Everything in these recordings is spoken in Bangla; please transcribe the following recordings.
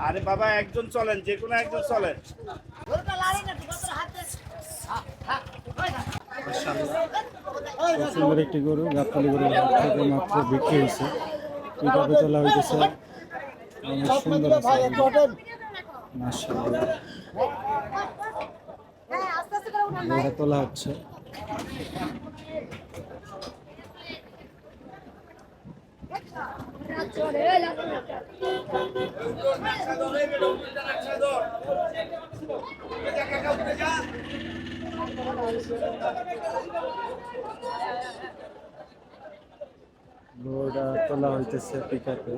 আরে বাবা একজন চলেন, যে কোনো একজন চলেন। সুন্দর একটি গরু গাবতলী গরু থেকে মাত্র বিক্রি হয়েছে। পিকআপে তোলা হইতেছে, অনেক সুন্দর আছে মাশাআল্লাহ। গরুটা তোলা হচ্ছে। গরুটা তোলা হইতেছে পিকআপে।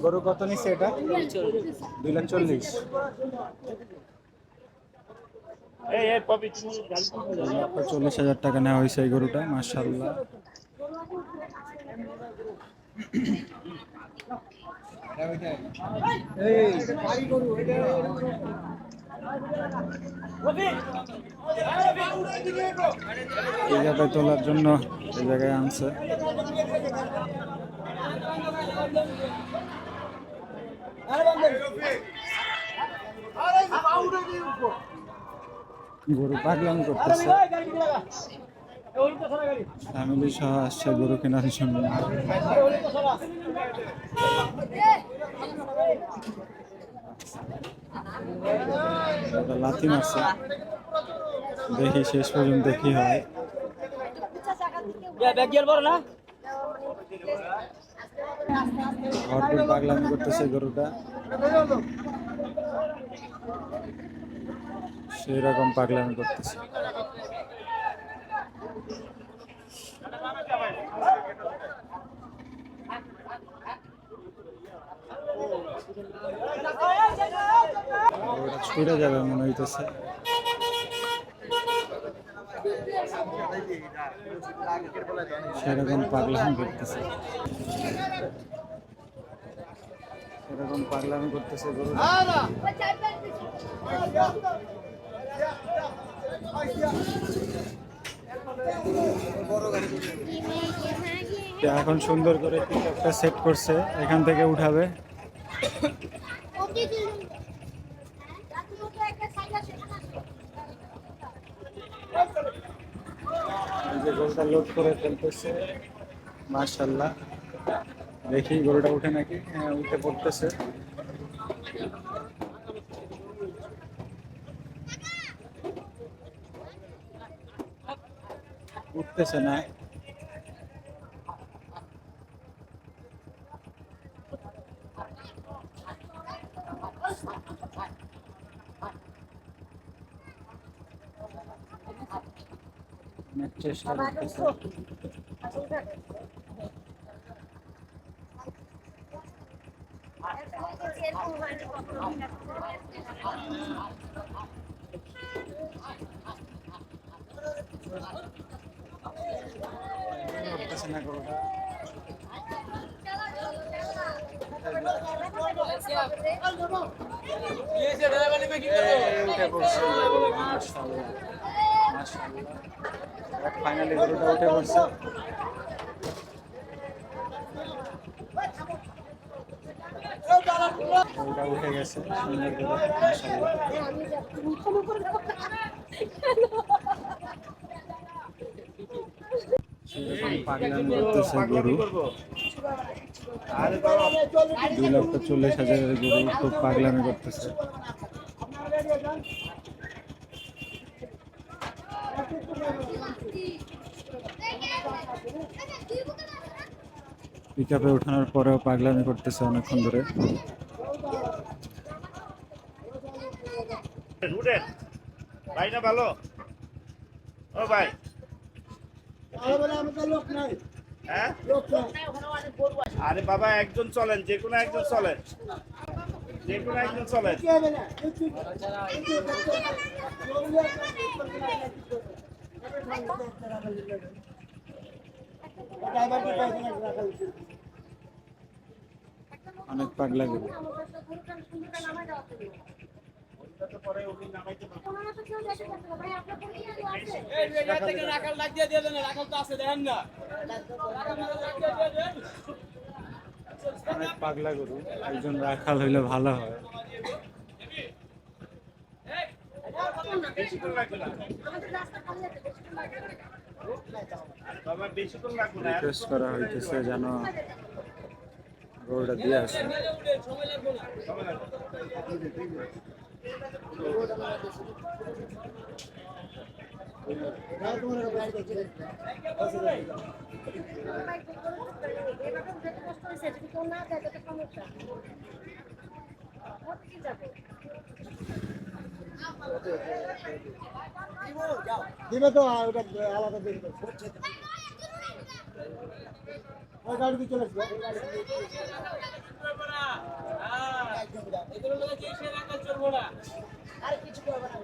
গরু কত নিচ্ছে এটা? 2,40,000। 2,40,000 টাকা নেওয়া হয়েছে এই গরুটা মাশাআল্লাহ। এই জায়গায় তোলার জন্য এই জায়গায় আনছে। গরু পাগলামি করতেছে, ফ্যামিলি সহ আসছে গরু কেনার জন্য। লাথি মারছে, দেখি শেষ পর্যন্ত কি হয়। ভরপুর পাগলামি করতেছে গরুটা, সেই রকম পাগলামি করতেছে। ছুটে যাবে মনে হইতেছে। সেরকম পাগলামি করতেছে, সেরকম পাগলামি করতেছে গরু। এখন সুন্দর করে পিকআপটা সেট করছে, এখান থেকে উঠাবে। যে গরুটা লোড করে ফেলতেছে মাশাআল্লাহ। দেখি গরুটা উঠে নাকি। হ্যাঁ, উঠে পড়তেছে। উঠতেছে না। চেষ্টা করতেছে। না গরুটা ফাইনালি গরুটা উঠে পড়ছে। গরুটা উঠে গেছে সুন্দর করে পাগলামি করতেছে গরু। 2,40,000 গরু খুব পাগলামি করতেছে। পিকআপে ওঠানোর পরেও পাগলামি করতেছে অনেকক্ষণ ধরে। ভাইটা ভালো। ও ভাই, হ্যাঁ আরে বাবা একজন চলেন, যে কোনো একজন চলেন, যে কোনো একজন চলেন। অনেক পাগলা গরু। ওটা তো পরে উনি নামাইতে পারবেন। অনেক পাগলা গরু, একজন রাখাল হইলে ভালো হয়। বেশিক্ষণ লাগবে না। আরে বাবা বেশিক্ষণ লাগবে না। রিকোয়েস্ট করা হইতেছে যেন গরুটা দিয়ে আসে। সময় লাগবে। দিবে তো ওটা আলাদা দিবে ওই গাড়ি দিয়ে চলে আসবে আরে কিছু করবে না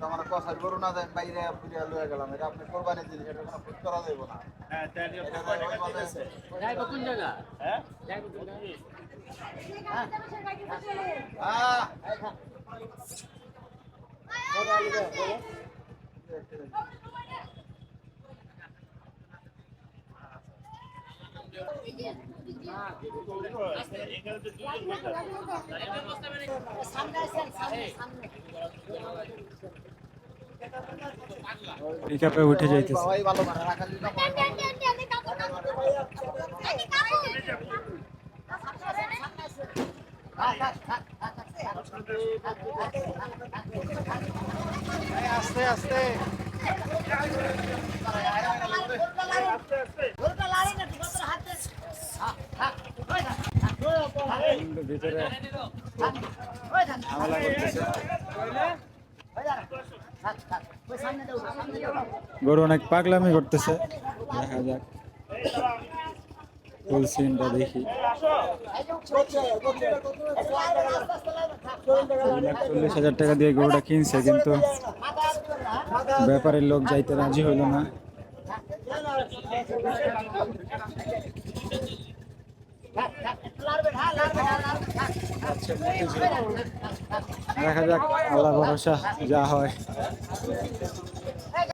আমার কষার গরু না দেন বাইরে পুড়িয়া লয়ে গেলাম এটা আপনি কোরবানির জিনিস এটা কোনো ফুট করা যাবে না হ্যাঁ, তাহলে আপনি কয় টাকা দিতেছে? হ্যাঁ? এখানে তো দুজন বসে আছে। সামনে আসেন সামনে পিকআপে উঠে যাইতেছে। সবাই ভালো মানে রাখার জন্য আস্তে আস্তে আস্তে আস্তে। কিন্তু ভিতরে ঝামেলা করতেছে। গরু অনেক পাগলামি করতেছে, দেখা যাক ফুল সিনটা দেখি। 2,40,000 টাকা দিয়ে গরুটা কিনছে, কিন্তু ব্যাপারের লোক যাইতে রাজি হইল না। দেখা যাক, আল্লাহ ভরসা যা হয়।